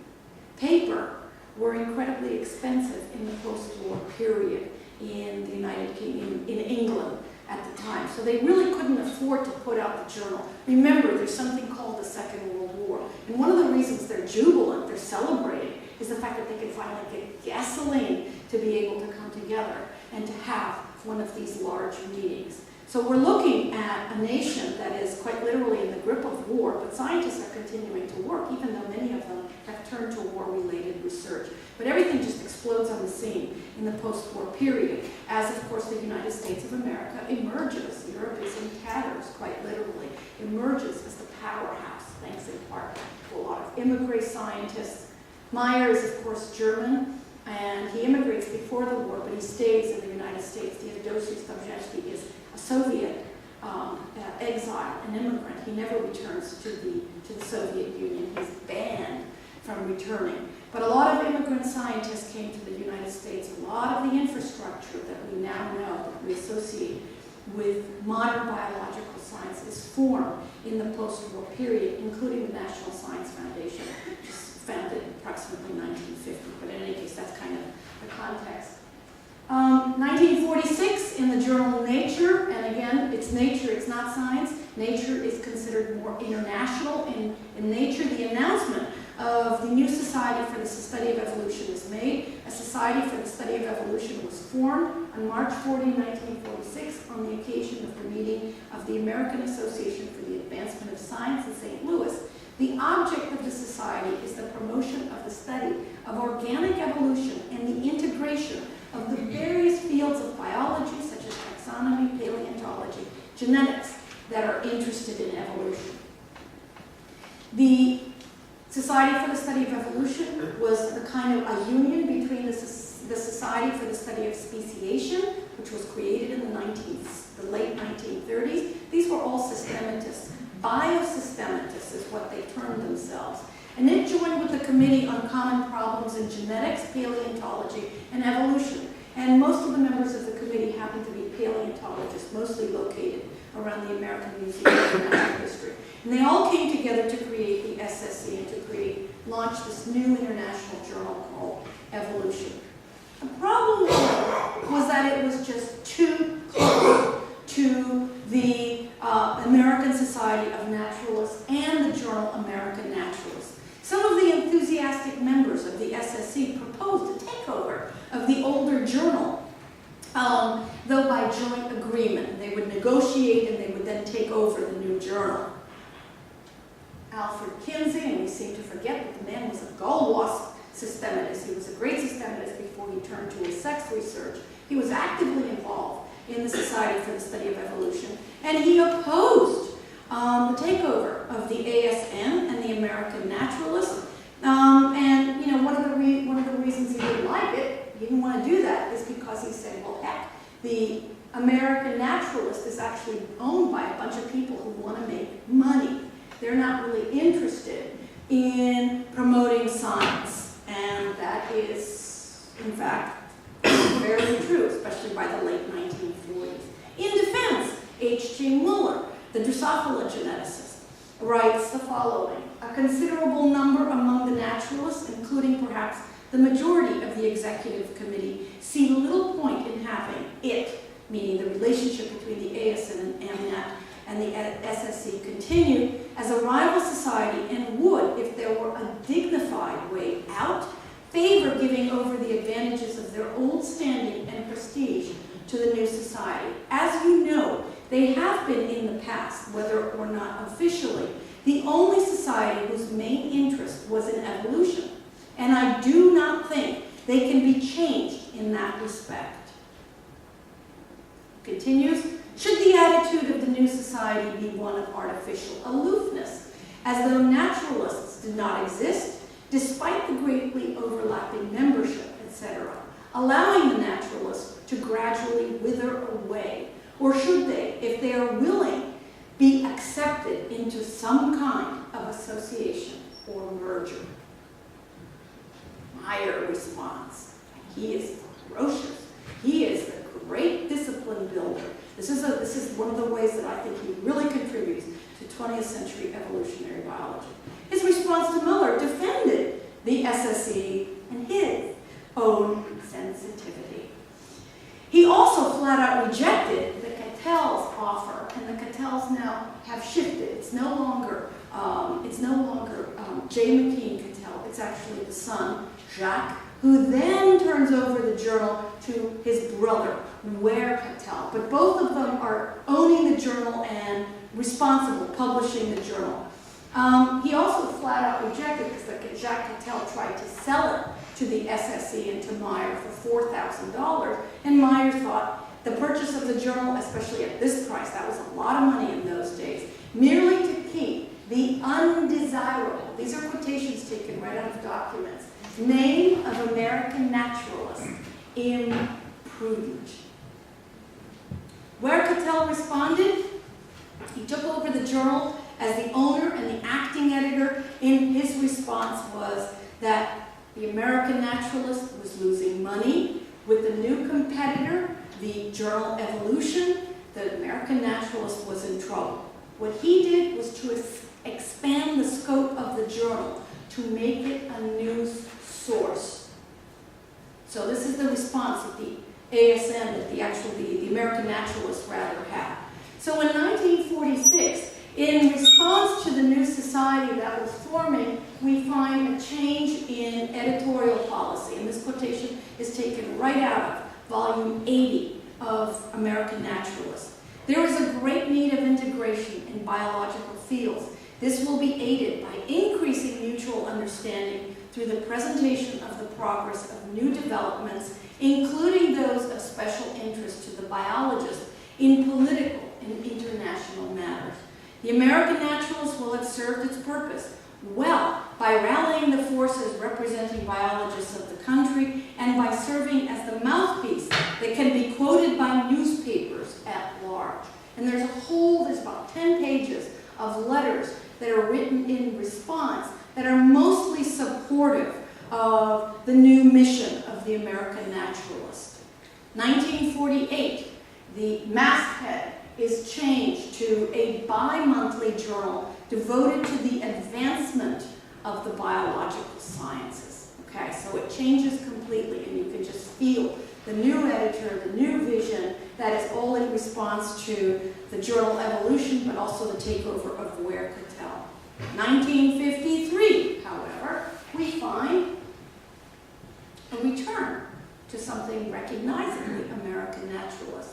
paper were incredibly expensive in the post-war period in the United Kingdom, in England at the time. So they really couldn't afford to put out the journal. Remember, there's something called the Second World War. And one of the reasons they're jubilant, they're celebrating, is the fact that they can finally get gasoline to be able to come together and to have one of these large meetings. So we're looking at a nation that is quite literally in the grip of war, but scientists are continuing to work, even though many of them have turned to war-related research. But everything just explodes on the scene in the post-war period, as of course the United States of America emerges. Europe is in tatters, quite literally, emerges as the powerhouse, thanks in part to a lot of immigrant scientists. Meyer is, of course, German, and he immigrates before the war, but he stays in the United States. Theodosius Domzhansky is a Soviet exile, an immigrant. He never returns to the Soviet Union. He's banned from returning. But a lot of immigrant scientists came to the United States. A lot of the infrastructure that we now know, that we associate with modern biological science, is formed in the post-war period, including the National Science Foundation, which was founded approximately 1950. But in any case, that's kind of the context. 1946 in the journal Nature, and again, it's Nature, it's not science. Nature is considered more international. In Nature, the announcement of the new Society for the Study of Evolution was made. A Society for the Study of Evolution was formed on March 40, 1946, on the occasion of the meeting of the American Association for the Advancement of Science in St. Louis. The object of the society is the promotion of the study of organic evolution and the integration of the various fields of biology, such as taxonomy, paleontology, genetics, that are interested in evolution. The Society for the Study of Evolution was a kind of a union between the Society for the Study of Speciation, which was created in the late 1930s. These were all systematists. Biosystematists is what they termed themselves. And it joined with the Committee on Common Problems in Genetics, Paleontology, and Evolution. And most of the members of the committee happen to be paleontologists, mostly located around the American Museum of Natural History. And they all came together to create the SSE and to launch this new international journal called Evolution. The problem was that it was just too close to the American Society of Naturalists and the journal American Naturalists. Some of the enthusiastic members of the SSE proposed a takeover of the older journal, though by joint agreement. They would negotiate and they would then take over the new journal. Alfred Kinsey, and we seem to forget that the man was a gull wasp systematist. He was a great systematist before he turned to his sex research. He was actively involved in the Society for the Study of Evolution, and he opposed the takeover of the ASN and the American Naturalists. And you know, one of the reasons he didn't like it, he didn't want to do that, is because he said, well, heck, the American Naturalist is actually owned by a bunch of people who want to make money. They're not really interested in promoting science, and that is, in fact, very true, especially by the late 1940s. In defense, H.J. Muller, the Drosophila geneticist, writes the following: a considerable number among the naturalists, including perhaps the majority of the executive committee, see little point in having it, meaning the relationship between the ASN and AMNAT and the SSE, continue as a rival society, and would, if there were a dignified way out, favor giving over the advantages of their old standing and prestige to the new society. As you know, they have been in the past, whether or not officially, the only society whose main interest was in evolution. And I do not think they can be changed in that respect. Continues, should the attitude of the new society be one of artificial aloofness, as though naturalists did not exist, despite the greatly overlapping membership, etc., allowing the naturalists to gradually wither away? Or should they, if they are willing be accepted into some kind of association or merger. Meyer responds, he is ferocious. He is the great discipline builder. This is one of the ways that I think he really contributes to 20th century evolutionary biology. His response to Muller defended the SSE and his own sensitivity. He also flat out rejected the Cattell's offer, and the Cattels now have shifted. It's no longer J. McKean Cattell. It's actually the son, Jacques, who then turns over the journal to his brother, Ware Cattell. But both of them are owning the journal and responsible, publishing the journal. He also flat out rejected, because Jacques Cattell tried to sell it to the SSE and to Meyer for $4,000, and Meyer thought the purchase of the journal, especially at this price, that was a lot of money in those days, merely to keep the undesirable, these are quotations taken right out of documents, name of American naturalist, imprudent. Where Cattell responded, he took over the journal as the owner and the acting editor. In his response was that the American naturalist was losing money with the new competitor, the journal Evolution. The American naturalist was in trouble. What he did was to expand the scope of the journal to make it a news source. So this is the response that the ASN, that the American naturalist rather had. So in 1946, in response to the new society that was forming, we find a change in editorial policy. And this quotation is taken right out of volume 80 of American Naturalist. There is a great need of integration in biological fields. This will be aided by increasing mutual understanding through the presentation of the progress of new developments, including those of special interest to the biologist in political and international matters. The American naturalist will have served its purpose well by rallying the forces representing biologists of the country and by serving as the mouthpiece that can be quoted by newspapers at large. And there's about 10 pages of letters that are written in response that are mostly supportive of the new mission of the American naturalist. 1948, the masthead is changed to a bi-monthly journal devoted to the advancement of the biological sciences. Okay, so it changes completely, and you can just feel the new editor, the new vision, that is all in response to the journal Evolution, but also the takeover of Ware Cattell. 1953, however, we find a return to something recognizably American naturalist.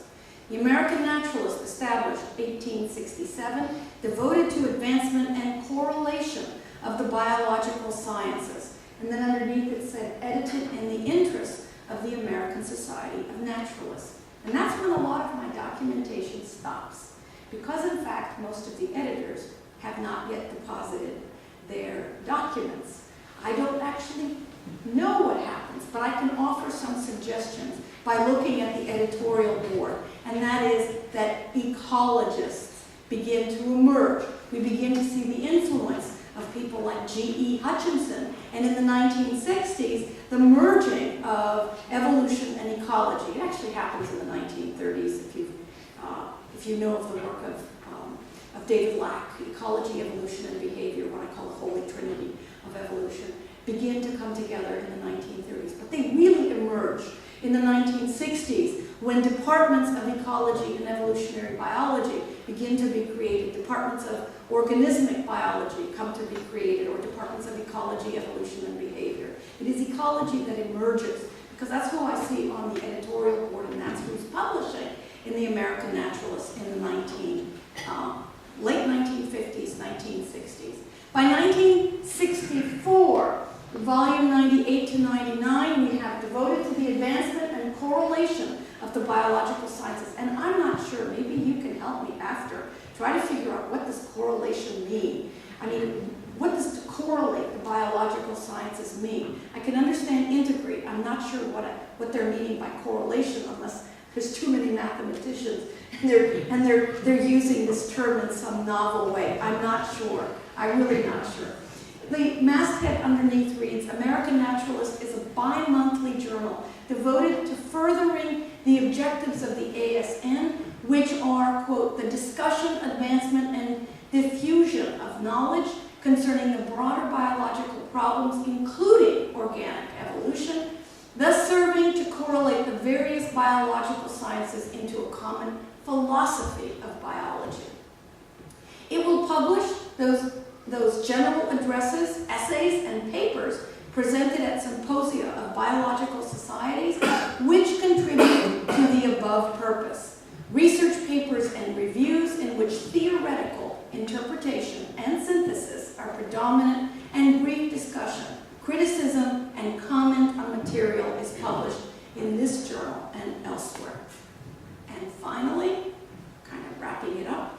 The American Naturalist, established 1867, devoted to advancement and correlation of the biological sciences. And then underneath it said, edited in the interest of the American Society of Naturalists. And that's when a lot of my documentation stops. Because in fact, most of the editors have not yet deposited their documents. I don't actually know what happens, but I can offer some suggestions by looking at the editorial board, and that is that ecologists begin to emerge. We begin to see the influence of people like G.E. Hutchinson, and in the 1960s, the merging of evolution and ecology. It actually happens in the 1930s, if you know of the work of David Lack, Ecology, Evolution, and Behavior, what I call the Holy Trinity of evolution, begin to come together in the 1930s. But they really emerge in the 1960s when departments of ecology and evolutionary biology begin to be created. Departments of organismic biology come to be created, or departments of ecology, evolution, and behavior. It is ecology that emerges, because that's who I see on the editorial board, and that's who's publishing in the American Naturalist in the late 1950s, 1960s. By 1964, volume 98 to 99, we have devoted to the advancement and correlation of the biological sciences. And I'm not sure, maybe you can help me after. Try to figure out, what does correlation mean? I mean, what does to correlate the biological sciences mean? I can understand integrate. I'm not sure what they're meaning by correlation, unless there's too many mathematicians, and they're using this term in some novel way. I'm not sure. I'm really not sure. The masthead underneath reads, American Naturalist is a bi-monthly journal devoted to furthering the objectives of the ASN, which are, quote, the discussion, advancement, and diffusion of knowledge concerning the broader biological problems, including organic evolution, thus serving to correlate the various biological sciences into a common philosophy of biology. It will publish those general addresses, essays, and papers presented at symposia of biological societies, which contribute to the above purpose. Research papers and reviews in which theoretical interpretation and synthesis are predominant, and brief discussion, criticism, and comment on material is published in this journal and elsewhere. And finally, kind of wrapping it up,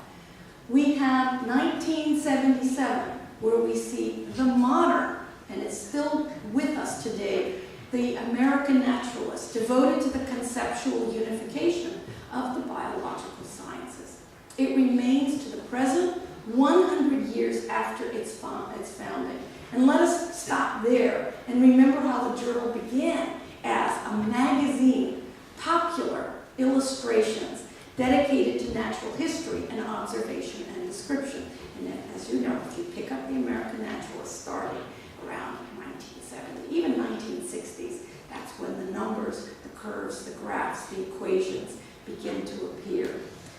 we have 1977, where we see the modern, and it's still with us today, the American Naturalist, devoted to the conceptual unification of the biological sciences. It remains to the present, 100 years after its founding. And let us stop there and remember how the journal began as a magazine, popular illustrations dedicated to natural history and observation and description. And as you know, if you pick up the American Naturalist starting around 1970, even 1960s, that's when the numbers, the curves, the graphs, the equations begin to appear.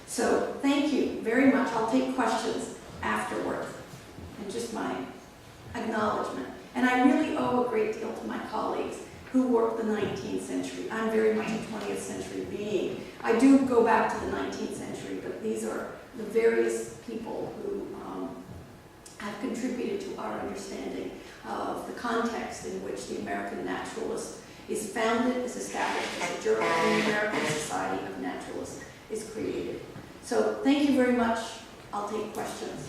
So thank you very much. I'll take questions afterward, and just my acknowledgement. And I really owe a great deal to my colleagues who worked the 19th century. I'm very much a 20th century being. I do go back to the 19th century, but these are the various people who have contributed to our understanding of the context in which the American Naturalist is founded, is established as a journal, and the American Society of Naturalists is created. So thank you very much. I'll take questions.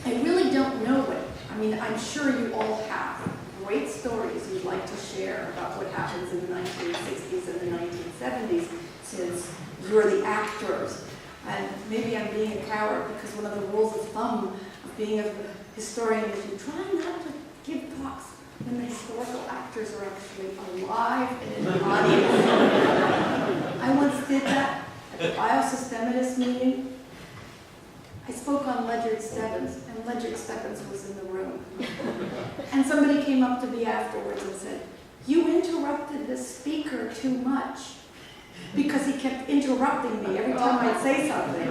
I really don't know what, I mean, I'm sure you all have great stories you'd like to share about what happens in the 1960s and the 1970s, since you're the actors. And maybe I'm being a coward because one of the rules of thumb of being a historian is you try not to give talks when the historical actors are actually alive and in the audience. I once did that at the Biosystemitis meeting. I spoke on Ledyard Stebbins, and Ledyard Stebbins was in the room. And somebody came up to me afterwards and said, "You interrupted the speaker too much," because he kept interrupting me every time I'd say something.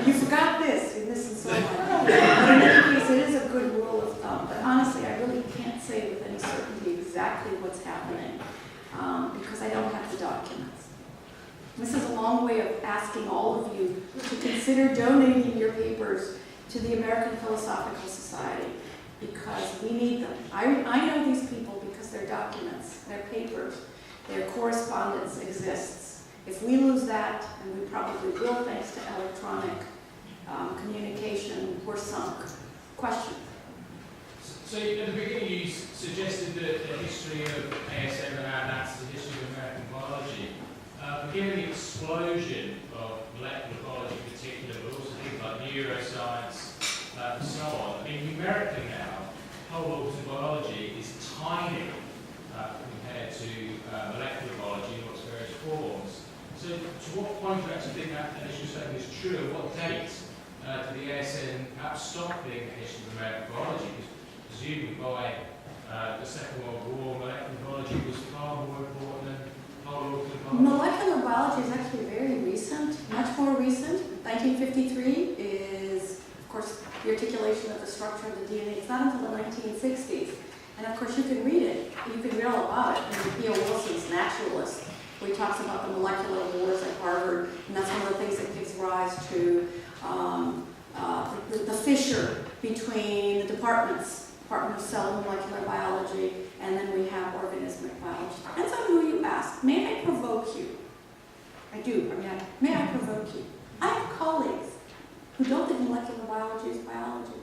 "You forgot this, and this, and so on." But in any case, it is a good rule of thumb. But honestly, I really can't say with any certainty exactly what's happening because I don't have the documents. This is a long way of asking all of you to consider donating your papers to the American Philosophical Society, because we need them. I know these people because their documents, their papers, their correspondence exists. If we lose that, and we probably will thanks to electronic communication, we're sunk. Question? So at the beginning you suggested that the history of ASN and that's the history of American biology. Given the explosion of molecular biology in particular, but also things like neuroscience and so on, I mean, numerically now, whole organ biology is tiny compared to molecular biology in all its various forms. So to what point do you actually think that initial statement is true? At what date did the ASN perhaps stop being a history of American biology? Because presumably by the Second World War, molecular biology was far more important than whole organ biology. Molecular biology is actually very recent, much more recent. 1953 is, of course, the articulation of the structure of the DNA. It's not until the 1960s. And of course, you can read it. You can read all about it in E.O. Wilson's Naturalist, where he talks about the molecular wars at Harvard. And that's one of the things that gives rise to the fissure between the departments. Department of Cell and Molecular Biology, and then we have organismic biology. Depends on who you ask. May I provoke you? I do. May I provoke you? I have colleagues who don't think molecular biology is biology.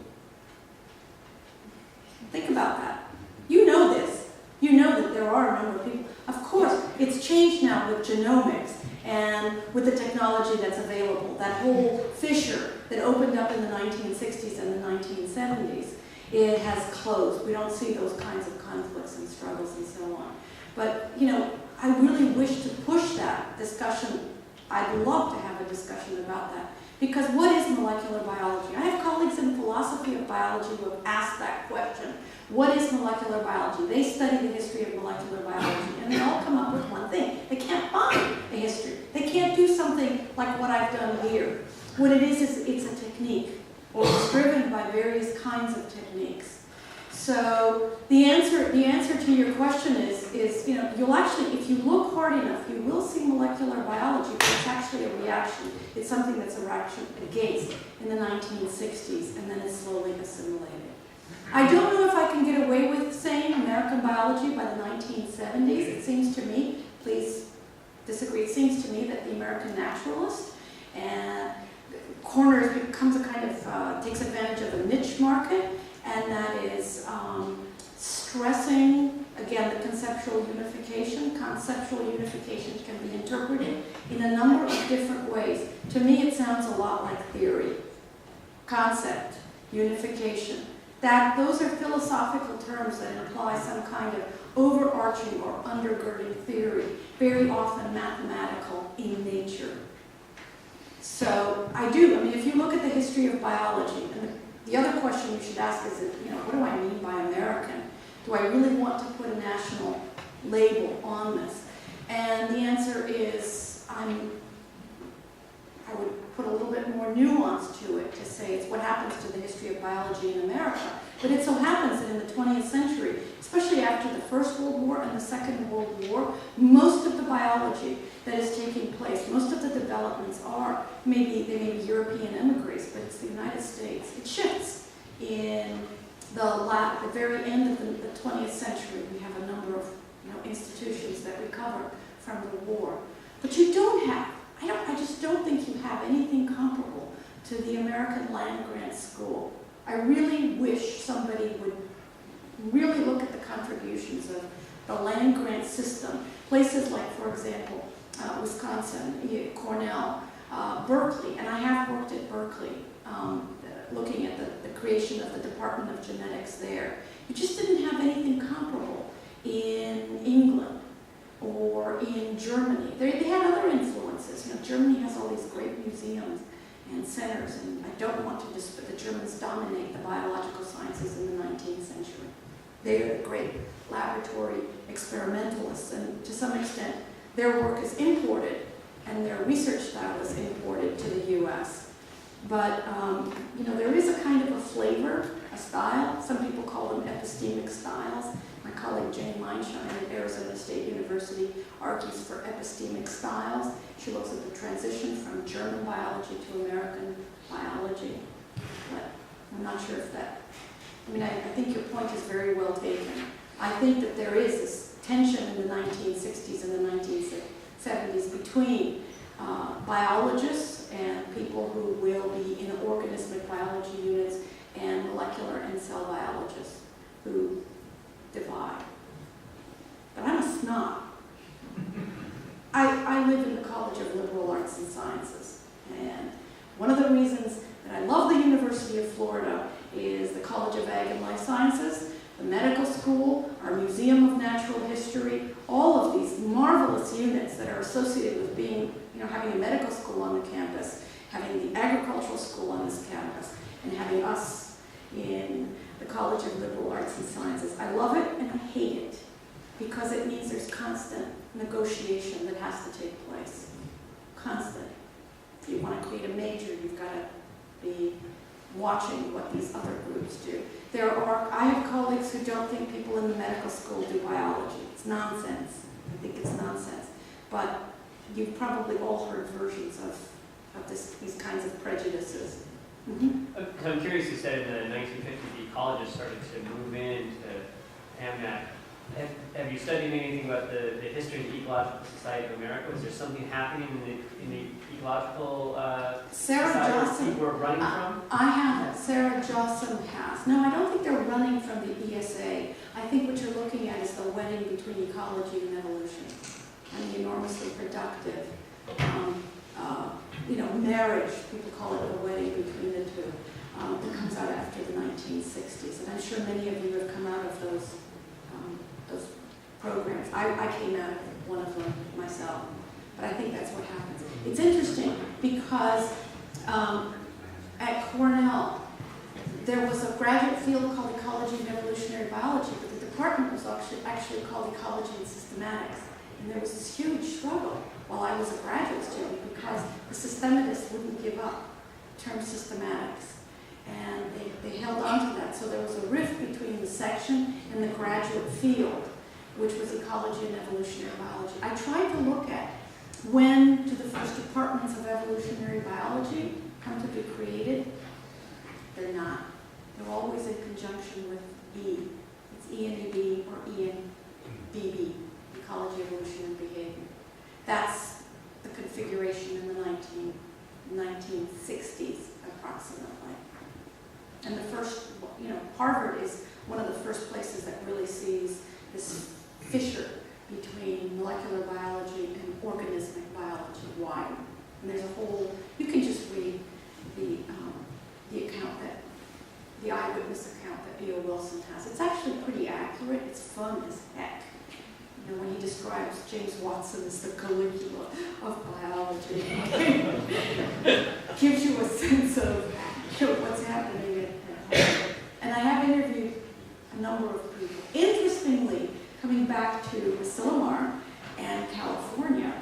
are a number of people. Of course, it's changed now with genomics and with the technology that's available. That whole fissure that opened up in the 1960s and the 1970s, it has closed. We don't see those kinds of conflicts and struggles and so on. But, you know, I really wish to push that discussion. I'd love to have a discussion about that. Because what is molecular biology? I have colleagues in philosophy of biology who have asked that question. What is molecular biology? They study the history of molecular biology, and they all come up with one thing. They can't find a history. They can't do something like what I've done here. What it is it's a technique, or it's driven by various kinds of techniques. So the answer to your question is, you know, you'll actually, if you look hard enough, you will see molecular biology, but it's actually a reaction. It's something that's a reaction against in the 1960s, and then it's slowly assimilated. I don't know if I can get away with saying American biology by the 1970s. It seems to me, please disagree, it seems to me that the American naturalist becomes a kind of, takes advantage of a niche market, and that is stressing, again, the conceptual unification. Conceptual unification can be interpreted in a number of different ways. To me, it sounds a lot like theory. Concept, unification. Those are philosophical terms that imply some kind of overarching or undergirding theory, very often mathematical in nature. So I mean, if you look at the history of biology, and the other question you should ask is, you know, what do I mean by American? Do I really want to put a national label on this? And the answer is, I would put a little bit more nuance to it to say it's what happens to the history of biology in America. But it so happens that in the 20th century, especially after the First World War and the Second World War, most of the biology that is taking place, most of the developments are, they may be European immigrants, but it's the United States. It shifts in the very end of the 20th century. We have a number of, you know, institutions that recover from the war. But you don't have, I just don't think you have anything comparable to the American land-grant school. I really wish somebody would really look at the contributions of the land-grant system. Places like, for example, Wisconsin, Cornell, Berkeley, and I have worked at Berkeley, looking at the creation of the Department of Genetics there. You just didn't have anything comparable in England or in Germany. They had other influences. You know, Germany has all these great museums and centers, and I don't want to but the Germans dominate the biological sciences in the 19th century. They are the great laboratory experimentalists, and to some extent, their work is imported, and their research style is imported to the U.S. But, you know, there is a kind of a flavor, a style. Some people call them epistemic styles. My colleague Jane Meinschein at Arizona State University argues for epistemic styles. She looks at the transition from German biology to American biology. But I'm not sure if that, I mean, I think your point is very well taken. I think that there is this tension in the 1960s and the 1970s between biologists and people who will be in organismic biology units and molecular and cell biologists who divide. But I'm a snob. I live in the College of Liberal Arts and Sciences, and one of the reasons that I love the University of Florida is the College of Ag and Life Sciences, the medical school, our Museum of Natural History, all of these marvelous units that are associated with being, you know, having a medical school on the campus, having the agricultural school on this campus, and having us in the College of Liberal Arts and Sciences. I love it and I hate it because it means there's constant negotiation that has to take place. Constant. If you want to create a major, you've got to be watching what these other groups do. I have colleagues who don't think people in the medical school do biology. It's nonsense. I think it's nonsense. But you've probably all heard versions of these kinds of prejudices. Mm-hmm. I'm curious, you said in the 1950s the colleges started to move into AMNAC Have you studied anything about the history of the Ecological Society of America? Was there something happening in the ecological Sarah society that Johnson. people were running from? I haven't. Sarah Johnson has. No, I don't think they're running from the ESA. I think what you're looking at is the wedding between ecology and evolution, and the enormously productive, marriage. People call it the wedding between the two. That comes out after the 1960s, and I'm sure many of you have come out of those programs. I came out of one of them myself, but I think that's what happens. It's interesting because at Cornell, there was a graduate field called Ecology and Evolutionary Biology, but the department was actually called Ecology and Systematics. And there was this huge struggle while I was a graduate student because the systematists wouldn't give up the term systematics. And they held on to that. So there was a rift between the section and the graduate field, which was Ecology and Evolutionary Biology. I tried to look at when do the first departments of evolutionary biology come to be created. They're not. They're always in conjunction with E. It's ENEB or ENBB, Ecology, Evolution, and Behavior. That's the configuration in the 1960s, approximately. And the first, Harvard is one of the first places that really sees this fissure between molecular biology and organismic biology wide. And there's a whole, you can just read the account the eyewitness account that E.O. Wilson has. It's actually pretty accurate. It's fun as heck. When he describes James Watson as the Caligula of biology, gives you a sense of what's happening at Harvard. And I have interviewed a number of people. Interestingly, coming back to Asilomar and California,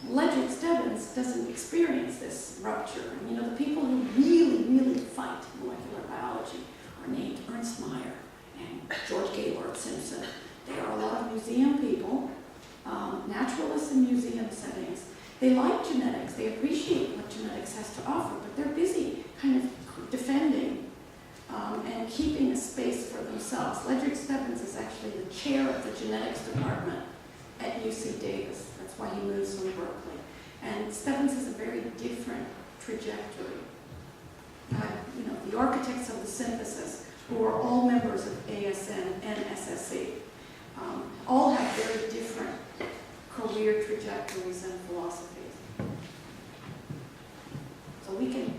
Ledrick Stebbins doesn't experience this rupture. The people who really, really fight molecular biology are named Ernst Mayr and George Gaylord Simpson. They are a lot of museum people, naturalists in museum settings. They like genetics. They appreciate what genetics has to offer, but they're busy kind of defending and keeping a space for themselves. Ledrick Stebbins is actually the chair of the genetics department at UC Davis. That's why he moves from Berkeley. And Stebbins has a very different trajectory. The architects of the synthesis, who are all members of ASN and SSE, all have very different career trajectories and philosophies. So we can,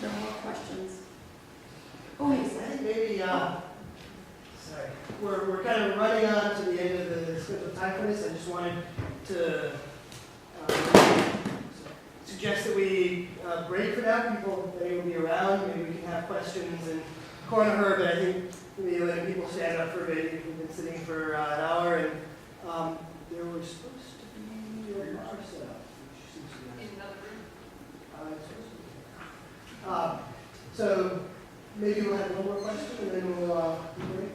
no more questions. Oh, yes. I think maybe, sorry, we're kind of running on to the end of the scheduled time for this. I just wanted to suggest that we break for now. People, they will be around. Maybe we can have questions and corner her, but I think maybe letting people stand up for a bit. We've been sitting for an hour, and there was supposed to be a bar set up, which seems to be In another room? so maybe we'll have one more question, and then we'll break.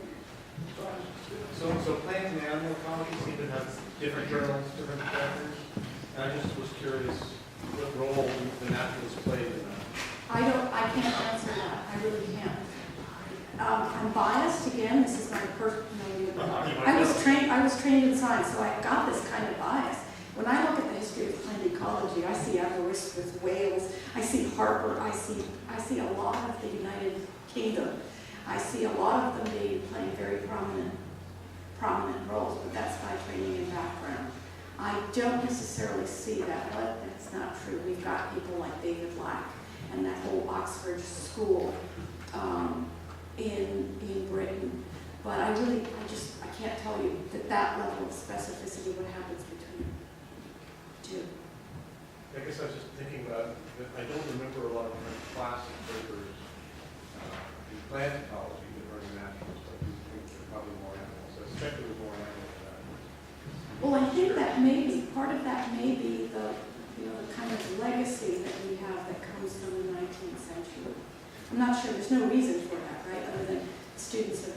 So plant and animal ecology seem to have different journals, different chapters. And I just was curious what role the naturalists played in that. I can't answer that. I really can't. I'm biased again. This is my personal. I was trained in science, so I got this kind of bias. When I look at the history of plant ecology, I see Aberystwyth, Wales. I see Harper. I see a lot of the United Kingdom. I see a lot of them playing very prominent roles, but that's my training and background. I don't necessarily see that, but that's not true. We've got people like David Black and that whole Oxford school in Britain. But I can't tell you that level of specificity what happens between the two. I guess I was just thinking about that I don't remember a lot of my classic papers in plant ecology that are naturalists. I do think there are probably more animals. I suspect there was more animals than that. Well, I think that maybe part of that may be the kind of legacy that we have that comes from the 19th century. I'm not sure. There's no reason for that, right? Other than students have